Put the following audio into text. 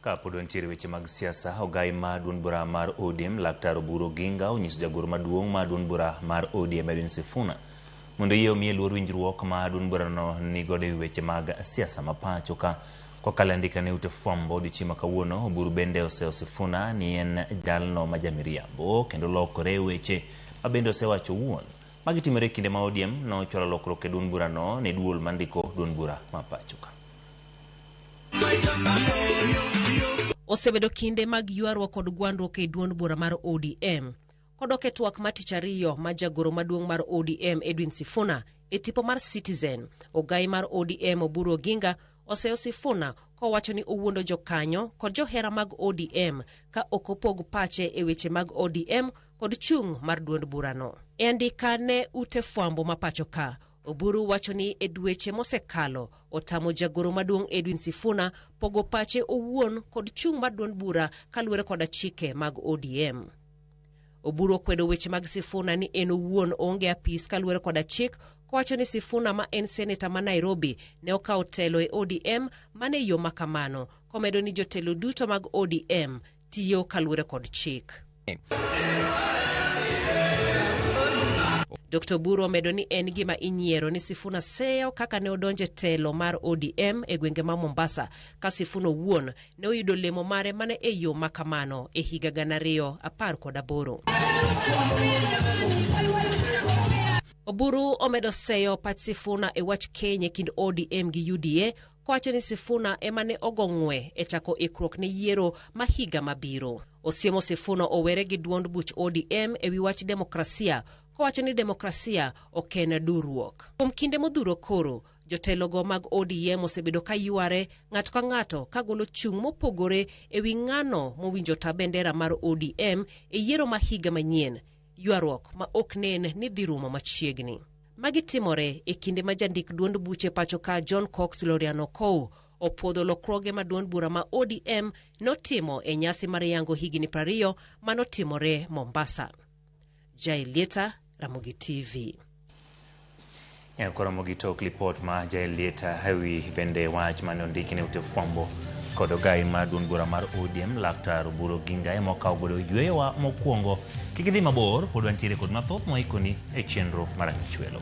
Ka pod wantiere weche mag siasa, ogai ma duond bura mar ODM Laktar Oburu Oginga onyiso jagoro maduong' ma duond bura mar ODM Edwin Sifuna mondo yie omiye luor winjruok ma duond burano nigodo e weche mag siasa ma pacho ka. Kokalo andika ne ute fwambo odiochieng' ma kawuono, Oburu bende oseo Sifuna ni en jalno ma jamiriambo kendo lokore weche ma bende osewacho owuon magitimore kinde ma ODM nochwalo lokruok e duond burano ne duol mandiko duond bura ma pacho ka. Osebedo kinde mag ywaruok kod gwandruok e duond bura mar ODM kodok e twak ma tich ariyo ma jagoro maduong' mar ODM Edwin Sifuna e tipo mar Citizen. Ogai mar ODM Oburu Oginga oseo Sifuna kowacho ni owuondo jokanyo kod johera mag ODM ka ok opog pache e weche mag ODM kod chung' mar duond burano. E andika ne ute fwambo ma pacho ka, Oburu wacho ni e dweche mosekalo otamo jagoro maduong' Edwin Sifuna pogo pache owuon kod chung' mar duond bura kaluwore kod chike mag ODM. Oburu okwedo weche mag Sifuna ni en owuon onge apis kaluwore kod chik, kowacho ni Sifuna ma en seneta ma Nairobi ne okawo telo e ODM mane yo makamano, komedo ni jotelo duto mag ODM tiyo kaluwore kod chik. Dr. Oburu omedo ni en gima inyiero ni Sifuna seyo kaka ne odonje telo mar ODM e gwenge ma Mombasa ka Sifuna owuon ne oyudo lemo mare mane e yo makamano e higa 2018. Oburu omedo seyo pach Sifuna e wach keny e kind ODM gi UDA, kowacho ni Sifuna ema ne ogong'we e chako ikruok ne yiero ma higa mabiro. Osiemo Sifuna owere gi duond buch ODM e wi wach demokrasia, kowacho ni demokrasia ok en duruok. Kuom kinde modhuro koro, jotelogo mag ODM osebedo ka yware ng'ato ka ng'ato ka golo chung' mopogore e wi ng'ano mowinjo ta bendera mar ODM e yiero ma higa manyien, ywaruok ma ok nen ni dhi rumo machiegni. Magitimore e kinde ma jandik duond buche pacho ka John Cox Loriano Kou opwodho lokruoge ma duond bura ma ODM notimo e nyasi mar yango higni 20 manotimore Mombasa. Jailieta, Ramogi TV. Ramogi tok lipot ma Jailieta hawi bende wach mane ondiki ne ute fwambo kod ogai ma duond bura mar ODM Laktar Oburu Oginga mokawo godo yweyowa mokwongo. Kik idhi mabor, pod wantiere kod mathoth moikoni e chenro mar Chwelo.